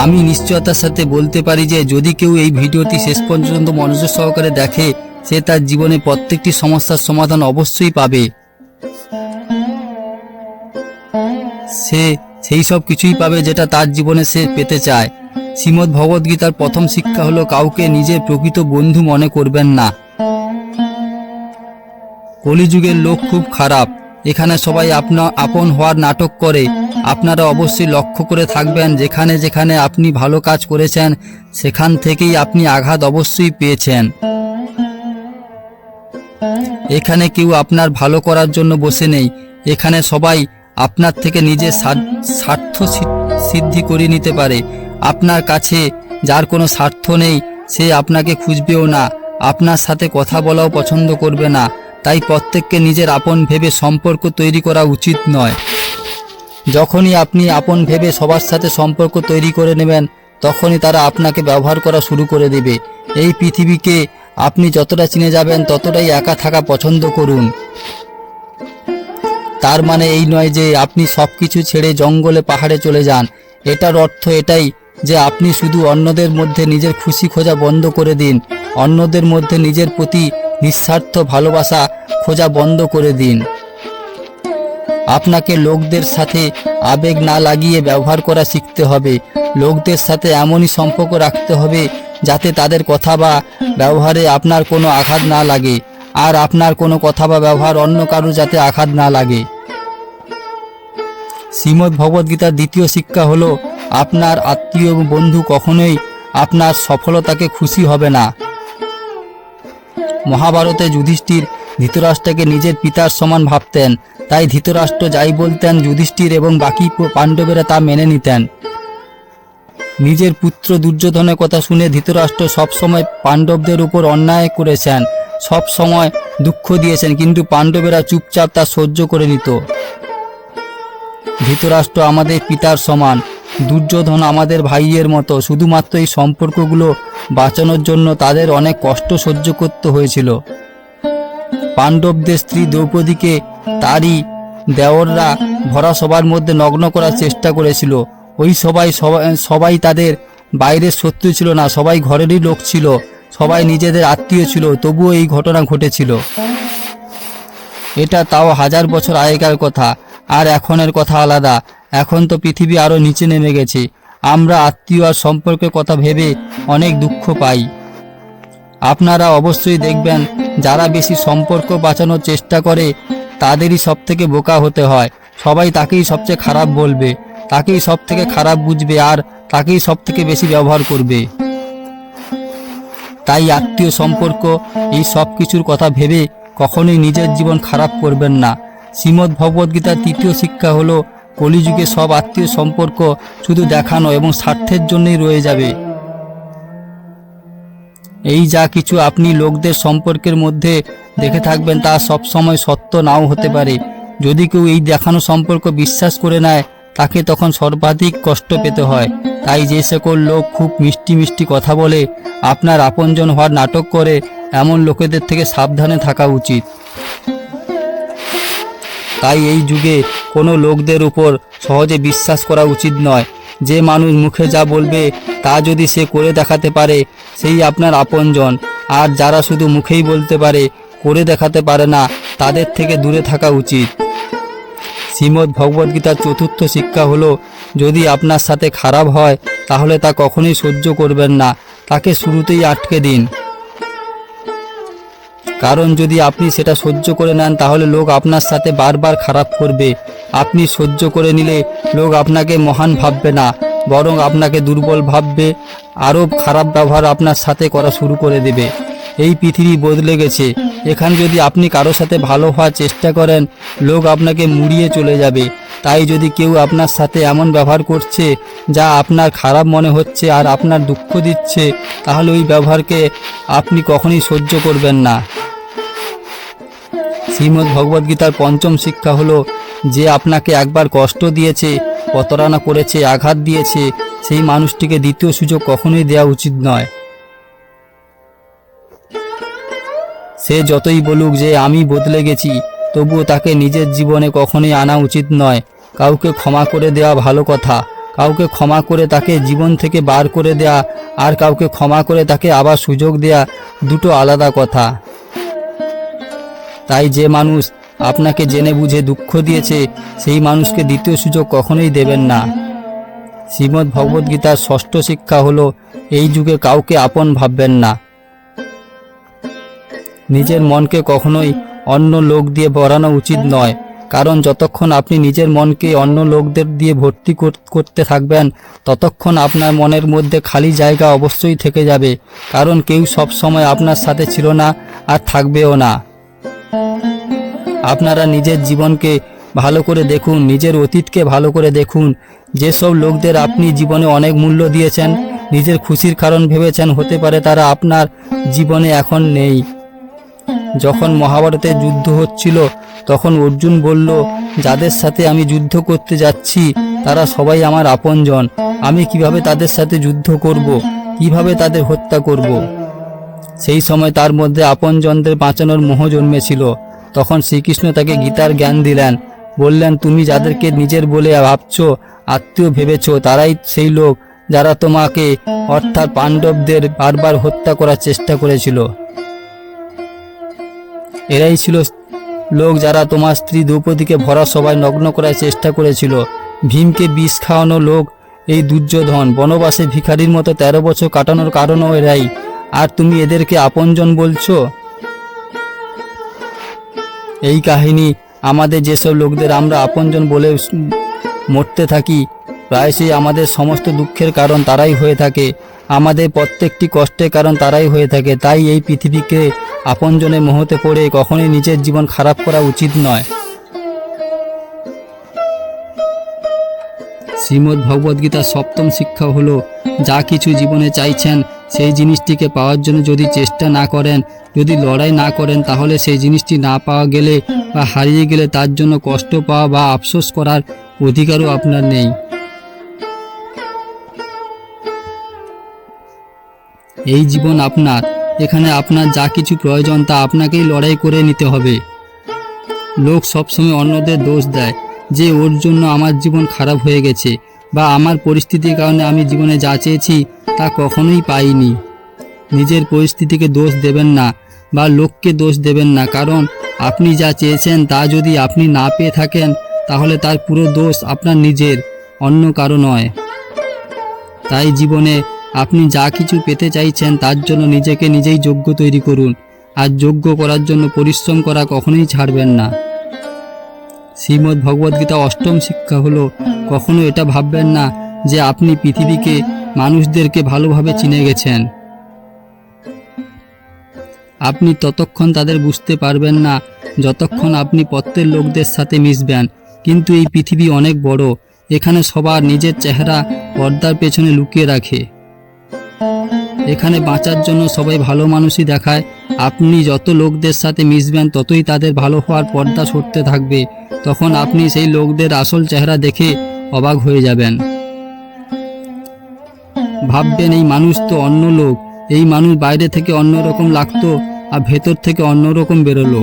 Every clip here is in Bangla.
আমি নিশ্চয়তার সাথে বলতে পারি যে যদি কেউ এই ভিডিওটি শেষ পর্যন্ত মনোযোগ সহকারে দেখে, সে তার জীবনে প্রত্যেকটি সমস্যার সমাধান অবশ্যই পাবে। সে সেই সব কিছুই পাবে যেটা তার জীবনে সে পেতে চায়। শ্রীমদ্ ভগবদ্গীতার প্রথম শিক্ষা হলো কাউকে নিজের প্রকৃত বন্ধু মনে করবেন না। কলিযুগের লোক খুব খারাপ, এখানে সবাই আপন হওয়ার নাটক করে। আপনারা অবশ্যই লক্ষ্য করে থাকবেন, যেখানে যেখানে আপনি ভালো কাজ করেছেন সেখান থেকেই আপনি আঘাত অবশ্যই পেয়েছেন। এখানে কেউ আপনার ভালো করার জন্য বসে নেই, এখানে সবাই আপনার থেকে নিজের স্বার্থ সিদ্ধি করে নিতে পারে। আপনার কাছে যার কোনো স্বার্থ নেই সে আপনাকে খুঁজবেও না, আপনার সাথে কথা বলাও পছন্দ করবে না। তাই প্রত্যেককে নিজের আপন ভেবে সম্পর্ক তৈরি করা উচিত নয়। যখনই আপনি আপন ভেবে সবার সাথে সম্পর্ক তৈরি করে নেবেন, তখনই তারা আপনাকে ব্যবহার করা শুরু করে দেবে। এই পৃথিবীকে আপনি যতটা চিনে যাবেন ততটাই একা থাকা পছন্দ করুন। তার মানে এই নয় যে আপনি সব কিছু ছেড়ে জঙ্গলে পাহাড়ে চলে যান। এটার অর্থ এটাই যে আপনি শুধু অন্যদের মধ্যে নিজের খুশি খোঁজা বন্ধ করে দিন, অন্যদের মধ্যে নিজের প্রতি নিঃস্বার্থ ভালোবাসা খোঁজা বন্ধ করে দিন। আপনাকে লোকদের সাথে আবেগ না লাগিয়ে ব্যবহার করা শিখতে হবে। লোকদের সাথে এমনই সম্পর্ক রাখতে হবে যাতে তাদের কথা বা ব্যবহারে আপনার কোনো আঘাত না লাগে, আর আপনার কোনো কথা বা ব্যবহার অন্য কারো যাতে আঘাত না লাগে। শ্রীমদ্ ভগবদ্গীতার দ্বিতীয় শিক্ষা হলো আপনার আত্মীয় এবং বন্ধু কখনোই আপনার সফলতাকে খুশি হবে না। মহাভারতে যুধিষ্ঠির ধৃতরাষ্ট্রকে নিজের পিতার সমান ভাবতেন, তাই ধৃতরাষ্ট্র যাই বলতেন যুধিষ্ঠির এবং বাকি পাণ্ডবেরা তা মেনে নিতেন। নিজের পুত্র দুর্যোধনের কথা শুনে ধৃতরাষ্ট্র সবসময় পাণ্ডবদের উপর অন্যায় করেছেন, সব সময় দুঃখ দিয়েছেন, কিন্তু পাণ্ডবেরা চুপচাপ তা সহ্য করে নিত। ধৃতরাষ্ট্র আমাদের পিতার সমান, দুর্যোধন আমাদের ভাইয়ের মতো। শুধুমাত্র এই সম্পর্কগুলো বাঁচানোর জন্য তাদের অনেক কষ্ট সহ্য করতে হয়েছিল। পাণ্ডবদের স্ত্রী দ্রৌপদীকে তারই দেওররা ভরা সবার মধ্যে নগ্ন করার চেষ্টা করেছিল। ওই সবাই তাদের বাইরের শত্রু ছিল না, সবাই ঘরেরই লোক ছিল, সবাই নিজেদের আত্মীয় ছিল, তবুও এই ঘটনা ঘটেছিল। এটা তাও 1000 বছর আগেকার কথা, আর এখনের কথা আলাদা। এখন তো পৃথিবী আরও নিচে নেমে গেছে। আমরা আত্মীয় আর সম্পর্কের কথা ভেবে অনেক দুঃখ পাই। আপনারা অবশ্যই দেখবেন যারা বেশি সম্পর্ক বাঁচানোর চেষ্টা করে তাদেরই সবথেকে বোকা হতে হয়। সবাই তাকেই সবচেয়ে খারাপ বলবে, তাকেই সবথেকে খারাপ বুঝবে, আর তাকেই সবথেকে বেশি ব্যবহার করবে। তাই আত্মীয় সম্পর্ক এই সব কিছুর কথা ভেবে কখনোই নিজের জীবন খারাপ করবেন না। শ্রীমদ্ ভগবদ্গীতার তৃতীয় শিক্ষা হলো কলিযুগে সব আত্মীয় সম্পর্ক শুধু দেখানো এবং স্বার্থের জন্যই রয়ে যাবে। এই যা কিছু আপনি লোকদের সম্পর্কের মধ্যে দেখে থাকবেন তা সব সময় সত্য নাও হতে পারে। যদি কেউ এই দেখানো সম্পর্ক বিশ্বাস করে নেয় তাকে তখন সর্বাধিক কষ্ট পেতে হয়। তাই যে সকল লোক খুব মিষ্টি মিষ্টি কথা বলে আপনার আপনজন হওয়ার নাটক করে, এমন লোকেদের থেকে সাবধানে থাকা উচিত। তাই এই যুগে কোনো লোকদের উপর সহজে বিশ্বাস করা উচিত নয়। যে মানুষ মুখে যা বলবে তা যদি সে করে দেখাতে পারে সেই আপনার আপনজন, আর যারা শুধু মুখেই বলতে পারে করে দেখাতে পারে না তাদের থেকে দূরে থাকা উচিত। শ্রীমদ্ ভগবদ্গীতার চতুর্থ শিক্ষা হলো যদি আপনার সাথে খারাপ হয় তাহলে তা কখনোই সহ্য করবেন না, তাকে শুরুতেই আটকে দিন। কারণ যদি আপনি সেটা সহ্য করে নেন তাহলে লোক আপনার সাথে বারবার খারাপ করবে। আপনি সহ্য করে নিলে লোক আপনাকে মহান ভাববে না, বরং আপনাকে দুর্বল ভাববে, আরও খারাপ ব্যবহার আপনার সাথে করা শুরু করে দেবে। এই পৃথিবী বদলে গেছে। এখানে যদি আপনি কারো সাথে ভালো হওয়ার চেষ্টা করেন লোক আপনাকে মুড়িয়ে চলে যাবে। তাই যদি কেউ আপনার সাথে এমন ব্যবহার করছে যা আপনার খারাপ মনে হচ্ছে আর আপনার দুঃখ দিচ্ছে, তাহলে ওই ব্যবহারকে আপনি কখনোই সহ্য করবেন না। শ্রীমদ্ ভগবদ্গীতার পঞ্চম শিক্ষা হলো যে আপনাকে একবার কষ্ট দিয়েছে, প্রতারণা করেছে, আঘাত দিয়েছে, সেই মানুষটিকে দ্বিতীয় সুযোগ কখনোই দেওয়া উচিত নয়। সে যতই বলুক যে আমি বদলে গেছি, তবুও তাকে নিজের জীবনে কখনোই আনা উচিত নয়। কাউকে ক্ষমা করে দেওয়া ভালো কথা, কাউকে ক্ষমা করে তাকে জীবন থেকে বার করে দেয়া আর কাউকে ক্ষমা করে তাকে আবার সুযোগ দেয়া দুটো আলাদা কথা। তাই যে মানুষ আপনাকে জেনে বুঝে দুঃখ দিয়েছে সেই মানুষকে দ্বিতীয় সুযোগ কখনোই দেবেন না। শ্রীমদ্ ভগবদ্গীতার ষষ্ঠ শিক্ষা হলো এই যুগে কাউকে আপন ভাববেন না। নিজের মনকে কখনোই অন্য লোক দিয়ে ভরানো উচিত নয়, কারণ যতক্ষণ আপনি নিজের মনকে অন্য লোকদের দিয়ে ভর্তি করতে থাকবেন ততক্ষণ আপনার মনের মধ্যে খালি জায়গা অবশ্যই থেকে যাবে, কারণ কেউ সব সময় আপনার সাথে ছিল না আর থাকবেও না। আপনারা নিজের জীবনকে ভালো করে দেখুন, নিজের অতীতকে ভালো করে দেখুন। যেসব লোকদের আপনি জীবনে অনেক মূল্য দিয়েছেন, নিজের খুশির কারণ ভেবেছেন, হতে পারে তারা আপনার জীবনে এখন নেই। যখন মহাভারতের যুদ্ধ হচ্ছিল তখন অর্জুন বলল, যাদের সাথে আমি যুদ্ধ করতে যাচ্ছি তারা সবাই আমার আপনজন, আমি কিভাবে তাদের সাথে যুদ্ধ করব, কিভাবে তাদের হত্যা করব। সেই সময় তার মধ্যে আপনজনদের বাঁচানোর মোহ জন্মেছিল। তখন শ্রীকৃষ্ণ তাকে গীতার জ্ঞান দিলেন, বললেন, তুমি যাদেরকে নিজের বলে ভাবছ, আত্মীয় ভেবেছ, তারাই সেই লোক যারা তোমাকে অর্থাৎ পাণ্ডবদের বারবার হত্যা করার চেষ্টা করেছিল। এরাই ছিল লোক যারা তোমার স্ত্রী দ্রৌপদীকে ভরা সবাই নগ্ন করার চেষ্টা করেছিল। ভীমকে বিষ খাওয়ানো লোক এই দুর্যোধন, বনবাসে ভিখারির মতো 13 বছর কাটানোর কারণও এরাই, আর তুমি এদেরকে আপনজন বলছো। এই কাহিনী আমাদের যেসব লোকদের আমরা আপনজন বলে মরতে থাকি, প্রায়শই আমাদের সমস্ত দুঃখের কারণ তারাই হয়ে থাকে, আমাদের প্রত্যেকটি কষ্টের কারণ তারাই হয়ে থাকে। তাই এই পৃথিবীকে আপনজনের মোহতে পড়ে কখনোই নিজের জীবন খারাপ করা উচিত নয়। শ্রীমদ্ ভগবদ্গীতার সপ্তম শিক্ষা হলো, যা কিছু জীবনে চাইছেন সেই জিনিসটিকে পাওয়ার জন্য যদি চেষ্টা না করেন, যদি লড়াই না করেন, তাহলে সেই জিনিসটি না পাওয়া গেলে বা হারিয়ে গেলে তার জন্য কষ্ট পাওয়া বা আফসোস করার অধিকারও আপনার নেই। এই জীবন আপনার, এখানে আপনার যা কিছু প্রয়োজন তা আপনাকেই লড়াই করে নিতে হবে। লোক সবসময় অন্যদের দোষ দেয় যে ওর জন্য আমার জীবন খারাপ হয়ে গেছে বা আমার পরিস্থিতির কারণে আমি জীবনে যা চেয়েছি তা কখনোই পাইনি। নিজের পরিস্থিতিকে দোষ দেবেন না বা লোককে দোষ দেবেন না, কারণ আপনি যা চেয়েছেন তা যদি আপনি না পেয়ে থাকেন তাহলে তার পুরো দোষ আপনার নিজের, অন্য কারো নয়। তাই জীবনে আপনি যা কিছু পেতে চাইছেন তার জন্য নিজেকে নিজেই যোগ্য তৈরি করুন, আর যোগ্য করার জন্য পরিশ্রম করা কখনোই ছাড়বেন না। শ্রীমদ্ ভগবদ্গীতা অষ্টম শিক্ষা হলো, কখনো এটা ভাববেন না যে আপনি পৃথিবীকে, মানুষদেরকে ভালোভাবে চিনে গেছেন। আপনি ততক্ষণ তাদের বুঝতে পারবেন না যতক্ষণ আপনি প্রত্যেক লোকদের সাথে মিশবেন। কিন্তু এই পৃথিবী অনেক বড়, এখানে সবার নিজের চেহারা পর্দার পেছনে লুকিয়ে রাখে। এখানে বাঁচার জন্য সবাই ভালো মানুষই দেখায়। আপনি যত লোকদের সাথে মিশবেন ততই তাদের ভালো হওয়ার পর্দা সরতে থাকবে। তখন আপনি সেই লোকদের আসল চেহারা দেখে অবাক হয়ে যাবেন। ভাববেন, এই মানুষ তো অন্য লোক, এই মানুষ বাইরে থেকে অন্যরকম লাগতো আর ভেতর থেকে অন্যরকম বেরোলো।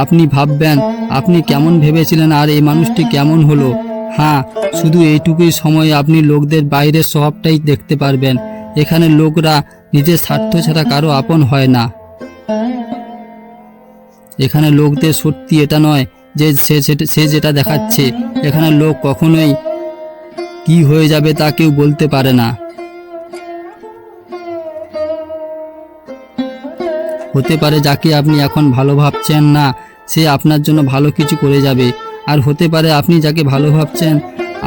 আপনি ভাববেন আপনি কেমন ভেবেছিলেন আর এই মানুষটি কেমন হলো। হ্যাঁ, শুধু এইটুকুই সময়ে আপনি লোকদের বাইরের স্বভাবটাই দেখতে পারবেন। এখানে লোকরা নিজের স্বার্থ ছাড়া কারো আপন হয় না। এখানে লোকদের সত্যি এটা নয় যে সে যেটা দেখাচ্ছে। এখানে লোক কখনোই কি হয়ে যাবে তা কেউ বলতে পারে না। হতে পারে যাকে আপনি এখন ভালো ভাবছেন না সে আপনার জন্য ভালো কিছু করে যাবে, আর হতে পারে আপনি যাকে ভালো ভাবছেন,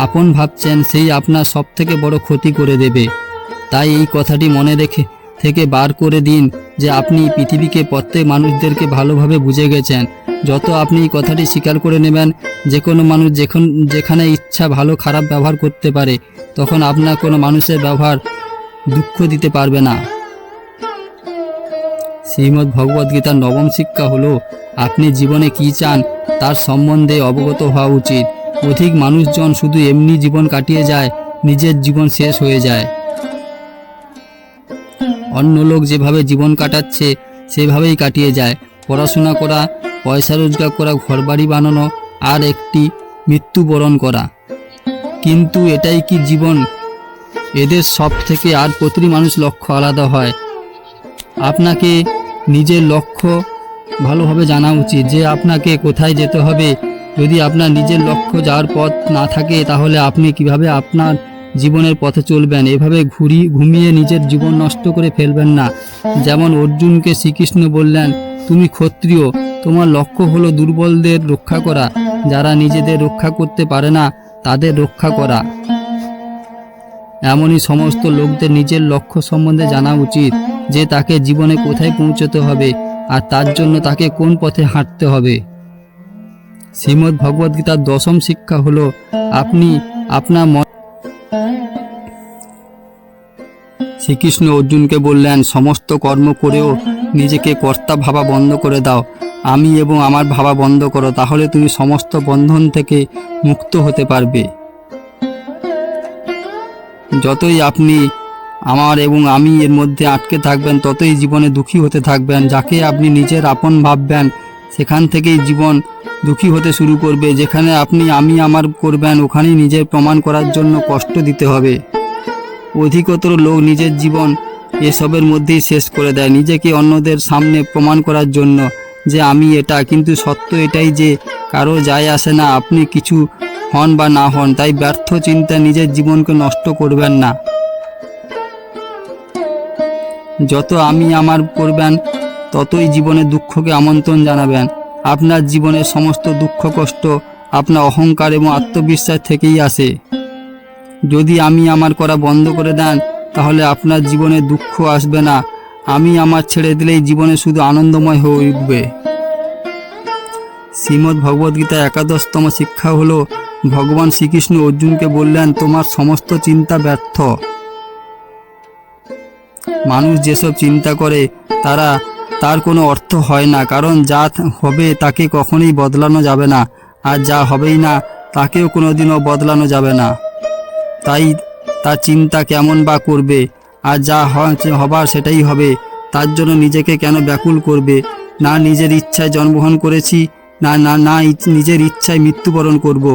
আপন ভাবছেন, সেই আপনার সব থেকে বড় ক্ষতি করে দেবে। তাই এই কথাটি মনে রেখে থেকে বার করে দিন যে আপনি পৃথিবীকে, প্রত্যেক মানুষদেরকে ভালোভাবে বুঝে গেছেন। যত আপনি এই কথাটি স্বীকার করে নেবেন, যে কোনো মানুষ যেখানে ইচ্ছা ভালো খারাপ ব্যবহার করতে পারে, তখন আপনার কোনো মানুষের ব্যবহার দুঃখ দিতে পারবে না। শ্রীমদ্ ভগবদ্গীতার নবম শিক্ষা হলো, আপনি জীবনে কি চান তার সম্বন্ধে অবগত হওয়া উচিত। অধিক মানুষজন শুধু এমনি জীবন কাটিয়ে যায়, নিজের জীবন শেষ হয়ে যায়। অন্য লোক যেভাবে জীবন কাটাচ্ছে সেভাবেই কাটিয়ে যায়। পড়াশোনা করা, পয়সা রোজগার করা, ঘরবাড়ি বানানো আর একটি মৃত্যুবরণ করা। কিন্তু এটাই কি জীবন? এদের সব থেকে আর প্রতিটি মানুষ লক্ষ্য আলাদা হয়। আপনাকে নিজের লক্ষ্য ভালোভাবে জানা উচিত যে আপনাকে কোথায় যেতে হবে। যদি আপনার নিজের লক্ষ্য যাওয়ার পথ না থাকে তাহলে আপনি কিভাবে আপনার জীবনের পথে চলবেন? এভাবে ঘুমিয়ে নিজের জীবন নষ্ট করে ফেলবেন না। যেমন অর্জুনকে শ্রীকৃষ্ণ বললেন, তুমি ক্ষত্রিয়, তোমার লক্ষ্য হলো দুর্বলদের রক্ষা করা, যারা নিজেদের রক্ষা করতে পারে না তাদের রক্ষা করা। এমনই সমস্ত লোকদের নিজের লক্ষ্য সম্বন্ধে জানা উচিত যে তাকে জীবনে কোথায় পৌঁছতে হবে আর তার জন্য তাকে কোন পথে হাঁটতে হবে। শ্রীমদ্ ভগবদ্গীতার 10ম শিক্ষা হলো আপনি আপনার মন। শ্রীকৃষ্ণ অর্জুনকে বললেন, সমস্ত কর্ম করেও নিজেকে কর্তা ভাবা বন্ধ করে দাও, আমি এবং আমার ভাবা বন্ধ করো, তাহলে তুমি সমস্ত বন্ধন থেকে মুক্ত হতে পারবে। যতই আপনি আমার এবং আমি এর মধ্যে আটকে থাকবেন ততই জীবনে দুঃখী হতে থাকবেন। যাকে আপনি নিজের আপন ভাববেন সেখান থেকেই জীবন দুঃখী হতে শুরু করবে। যেখানে আপনি আমি আমার করবেন ওখানেই নিজের প্রমাণ করার জন্য কষ্ট দিতে হবে। অধিকতর লোক নিজের জীবন এসবের মধ্যেই শেষ করে দেয়, নিজেকে অন্যদের সামনে প্রমাণ করার জন্য যে আমি এটা। কিন্তু সত্য এটাই যে কারো যায় আসে না আপনি কিছু হন বা না হন। তাই ব্যর্থ চিন্তা নিজের জীবনকে নষ্ট করবেন না। যত আমি আমার করবেন ততই জীবনে দুঃখকে আমন্ত্রণ জানাবেন। আপনার জীবনের সমস্ত দুঃখ কষ্ট আপনার অহংকার এবং আত্মবিশ্বাস থেকেই আসে। যদি আমি আমার করা বন্ধ করে দেন তাহলে আপনার জীবনে দুঃখ আসবে না। আমি আমার ছেড়ে দিলেই জীবনে শুধু আনন্দময় হয়ে উঠবে। শ্রীমদ্ ভগবদ্গীতা 11তম শিক্ষা হলো ভগবান শ্রীকৃষ্ণ অর্জুনকে বললেন, তোমার সমস্ত চিন্তা ব্যর্থ। মানুষ যেসব চিন্তা করে তার কোনো অর্থ হয় না, কারণ যা হবে তাকে কখনোই বদলানো যাবে না, আর যা হবেই না তাকেও কোনোদিনও বদলানো যাবে না। তাই তার চিন্তা কেমন বা করবে, আর যা হবার সেটাই হবে। তার জন্য নিজেকে কেন ব্যাকুল করবে? না নিজের ইচ্ছায় জন্মগ্রহণ করেছি, না না না নিজের ইচ্ছায় মৃত্যুবরণ করব।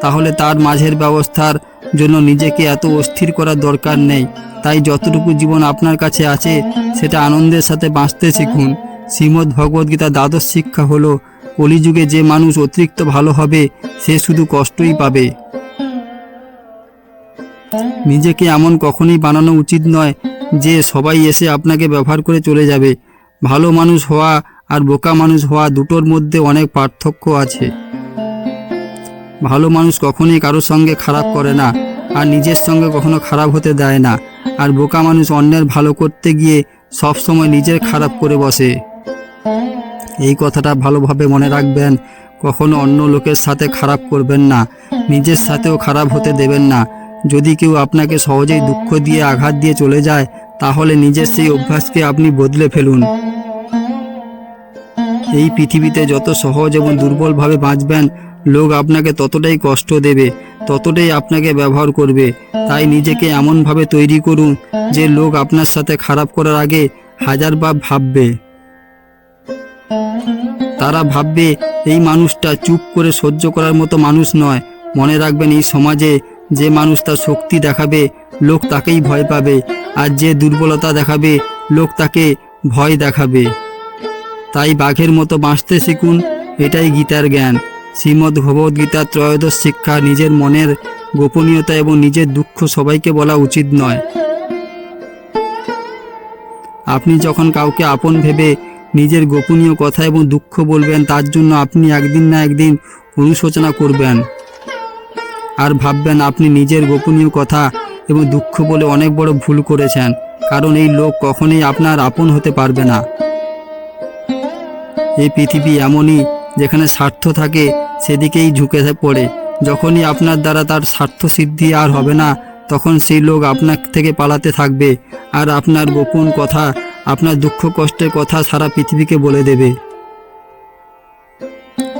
তাহলে তার মাঝের ব্যবস্থার জন্য নিজেকে এত অস্থির করার দরকার নেই। তাই যতটুকু জীবন আপনার কাছে আছে সেটা আনন্দের সাথে বাঁচতে শিখুন। শ্রীমদ্ ভগবদ্গীতা 12ম শিক্ষা হলো কলিযুগে যে মানুষ অতিরিক্ত ভালো হবে সে শুধু কষ্টই পাবে। নিজেকে এমন কখনোই বানানো উচিত নয় যে সবাই এসে আপনাকে ব্যবহার করে চলে যাবে। ভালো মানুষ হওয়া আর বোকা মানুষ হওয়া দুটোর মধ্যে অনেক পার্থক্য আছে। ভালো মানুষ কখনোই কারোর সঙ্গে খারাপ করে না আর নিজের সঙ্গে কখনো খারাপ হতে দেয় না, আর বোকা মানুষ অন্যের ভালো করতে গিয়ে সব সময় নিজের খারাপ করে বসে। এই কথাটা ভালোভাবে মনে রাখবেন। কখনো অন্য লোকের সাথে খারাপ করবেন না, নিজের সাথেও খারাপ হতে দেবেন না। যদি কেউ আপনাকে সহজেই দুঃখ দিয়ে আঘাত দিয়ে চলে যায় তাহলে নিজের সেই অভ্যাসকে আপনি বদলে ফেলুন। এই পৃথিবীতে যত সহজ এবং দুর্বলভাবে বাঁচবেন লোক আপনাকে ততটাই কষ্ট দেবে, ততটাই আপনাকে ব্যবহার করবে। তাই নিজেকে এমনভাবে তৈরি করুন যে লোক আপনার সাথে খারাপ করার আগে হাজারবার ভাববে। তারা ভাববে এই মানুষটা চুপ করে সহ্য করার মতো মানুষ নয়। মনে রাখবেন, এই সমাজে যে মানুষ তার শক্তি দেখাবে লোক তাকেই ভয় পাবে, আর যে দুর্বলতা দেখাবে লোক তাকে ভয় দেখাবে। তাই বাঘের মতো বাঁচতে শিখুন, এটাই গীতার জ্ঞান। শ্রীমদ্ ভগবদ্গীতার 13ম শিক্ষা নিজের মনের গোপনীয়তা এবং নিজের দুঃখ সবাইকে বলা উচিত নয়। আপনি যখন কাউকে আপন ভেবে নিজের গোপনীয় কথা এবং দুঃখ বলবেন তার জন্য আপনি একদিন না একদিন অনুশোচনা করবেন আর ভাববেন আপনি নিজের গোপনীয় কথা এবং দুঃখ বলে অনেক বড় ভুল করেছেন, কারণ এই লোক কখনোই আপনার আপন হতে পারবে না। এই পৃথিবী এমনই, যেখানে স্বার্থ থাকে সেদিকেই ঝুঁকে পড়ে। যখনই আপনার দ্বারা তার স্বার্থ সিদ্ধি আর হবে না তখন সেই লোক আপনার থেকে পালাতে থাকবে আর আপনার গোপন কথা, আপনার দুঃখ কষ্টের কথা সারা পৃথিবীকে বলে দেবে।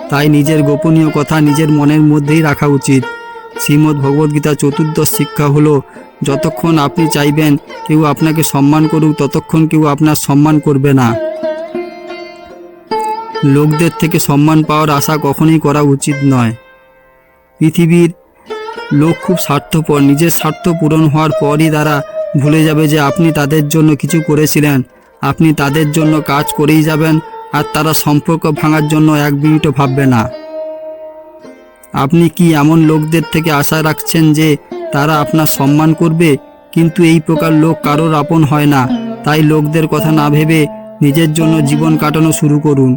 তাই নিজের গোপনীয় কথা নিজের মনের মধ্যেই রাখা উচিত। শ্রীমদ্ ভগবদ্গীতা 14ম শিক্ষা হলো যতক্ষণ আপনি চাইবেন কেউ আপনাকে সম্মান করুক ততক্ষণ কেউ আপনার সম্মান করবে না। লোকদের থেকে সম্মান পাওয়ার আশা কখনোই করা উচিত নয়। পৃথিবীর লোক খুব স্বার্থপর, নিজের স্বার্থ পূরণ হওয়ার পরই তারা ভুলে যাবে যে আপনি তাদের জন্য কিছু করেছিলেন। আপনি তাদের জন্য কাজ করেই যাবেন, আর তারা সম্পর্ক ভাঙার জন্য এক মিনিটও ভাববে না। আপনি কি এমন লোকদের থেকে আশা রাখছেন যে তারা আপনার সম্মান করবে? কিন্তু এই প্রকার লোক কারোর আপন হয় না। তাই লোকদের কথা না ভেবে নিজের জন্য জীবন কাটানো শুরু করুন।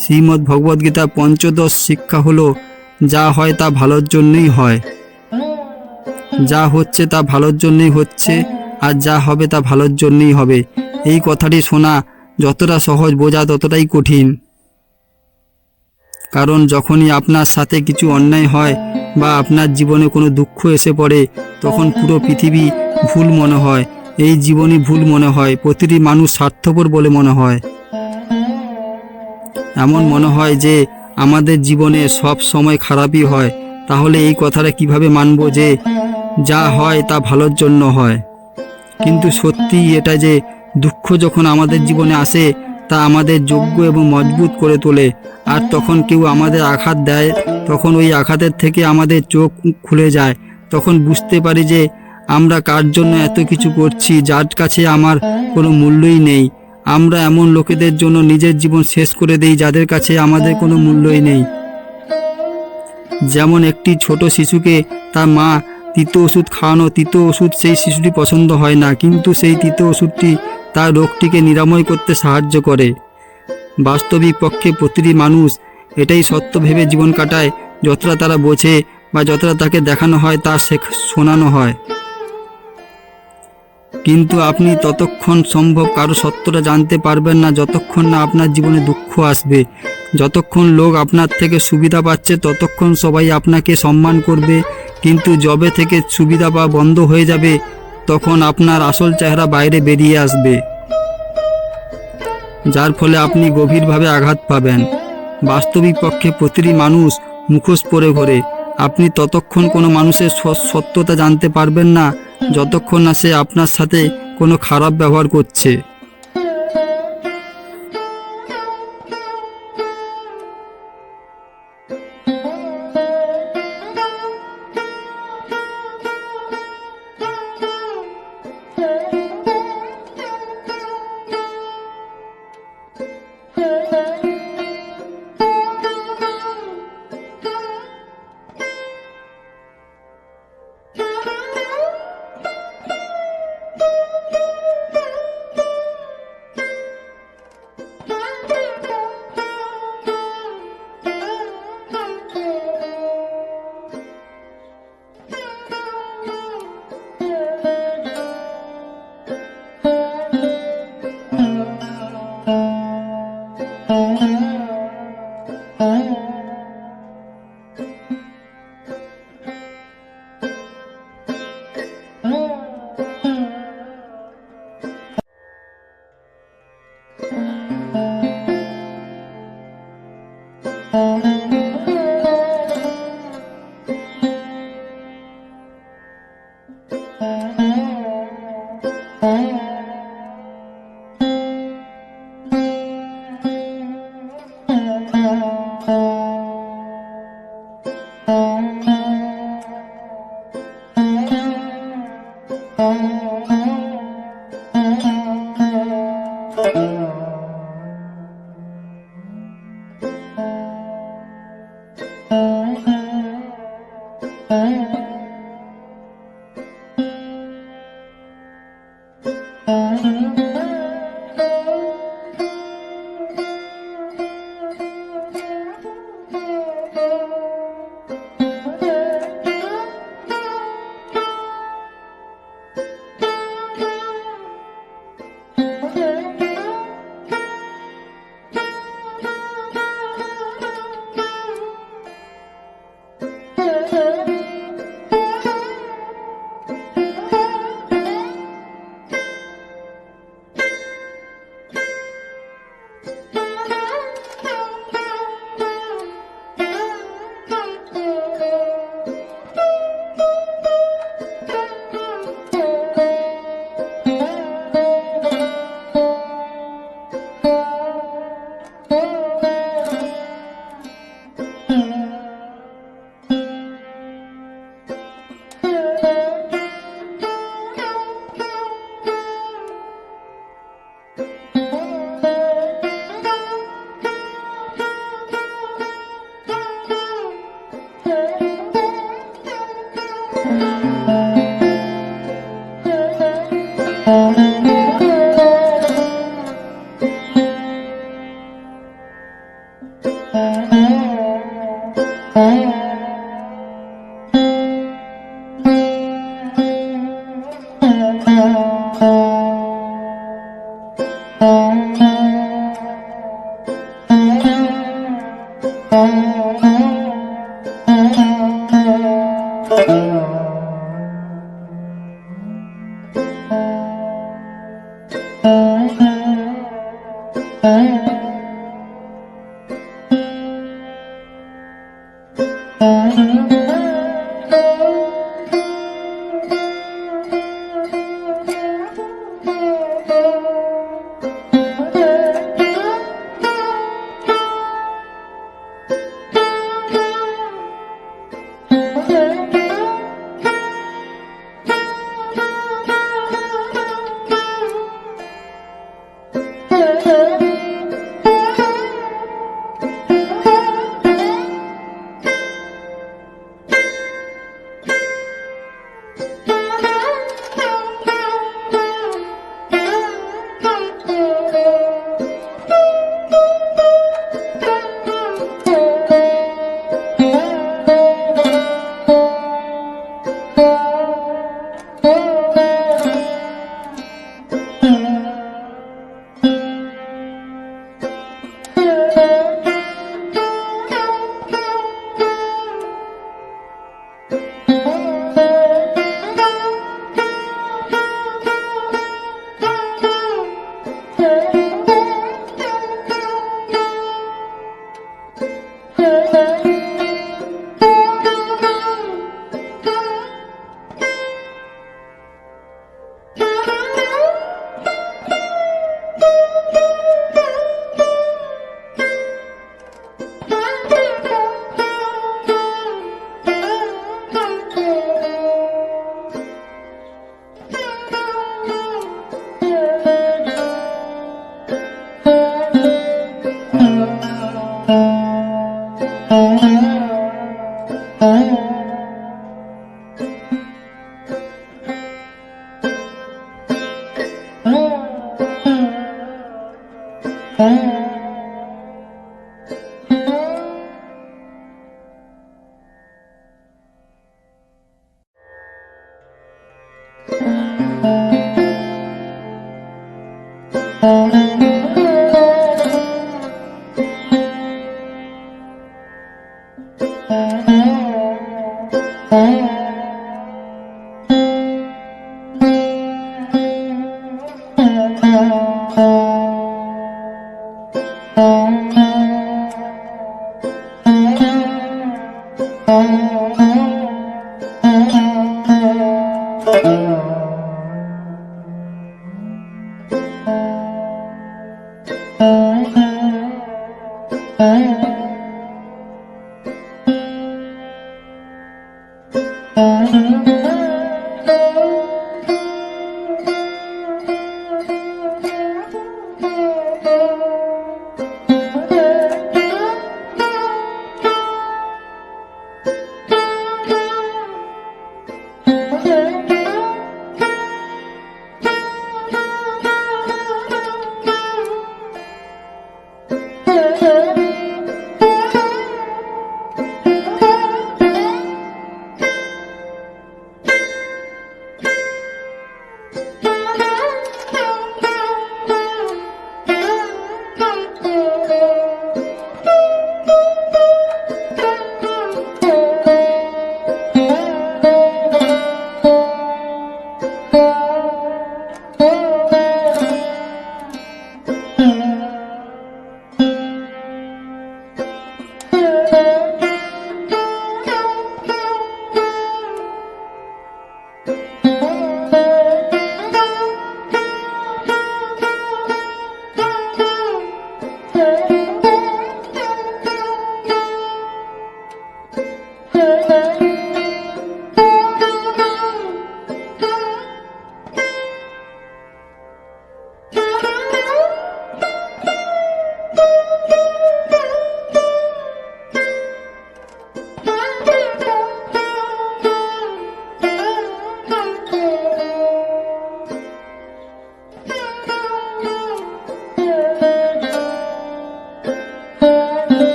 শ্রীমদ্ ভগবদ্গীতা পঞ্চদশ শিক্ষা হলো, যা হয় তা ভালোর জন্যই হয়, যা হচ্ছে তা ভালোর জন্যই হচ্ছে, আর যা হবে তা ভালোর জন্যই হবে। এই কথাটি শোনা যতটা সহজ, বোঝা ততটাই কঠিন। কারণ যখনই আপনার সাথে কিছু অন্যায় হয় বা আপনার জীবনে কোনো দুঃখ এসে পড়ে, তখন পুরো পৃথিবী ভুল মনে হয়, এই জীবনই ভুল মনে হয়, প্রতিটি মানুষ স্বার্থপর বলে মনে হয়। এমন মনে হয় যে আমাদের জীবনে সব সময় খারাপই হয়। তাহলে এই কথাটা কিভাবে মানব যে যা হয় তা ভালোর জন্য হয়? কিন্তু সত্যি এটা যে দুঃখ যখন আমাদের জীবনে আসে, তা আমাদের যোগ্য এবং মজবুত করে তোলে। আর তখন কেউ আমাদের আঘাত দেয়, তখন ওই আঘাতের থেকে আমাদের চোখ খুলে যায়। তখন বুঝতে পারি যে আমরা কার জন্য এত কিছু করছি, যার কাছে আমার কোনো মূল্যই নেই। আমরা এমন লোকেদের জন্য নিজের জীবন শেষ করে দেই যাদের কাছে আমাদের কোনো মূল্যই নেই। যেমন একটি ছোট শিশুকে তার মা তিতো ওষুধ খাওয়ানো, তিতো ওষুধ সেই শিশুটি পছন্দ হয় না, কিন্তু সেই তিতো ওষুধটি তার রোগটিকে নিরাময় করতে সাহায্য করে। বাস্তবিক পক্ষে প্রতিটি মানুষ এটাই সত্য ভেবে জীবন কাটায়। যতটা তারা বোঝে বা যতটা তাকে দেখানো হয় তা শোনানো হয়। কিন্তু আপনি ততক্ষণ সম্ভব কারো সত্যটা জানতে পারবেন না যতক্ষণ না আপনার জীবনে দুঃখ আসবে। যতক্ষণ লোক আপনার থেকে সুবিধা পাচ্ছে ততক্ষণ সবাই আপনাকে সম্মান করবে, কিন্তু যবে থেকে সুবিধা পাওয়া বন্ধ হয়ে যাবে তখন আপনার আসল চেহারা বাইরে বেরিয়ে আসবে, যার ফলে আপনি গভীরভাবে আঘাত পাবেন। বাস্তবিক পক্ষে প্রতিটি মানুষ মুখোশ পরে ঘোরে। আপনি ততক্ষণ কোনো মানুষের সত্যতা জানতে পারবেন না যতক্ষণ না সে আপনার সাথে কোনো খারাপ ব্যবহার করছে।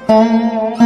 Thank you.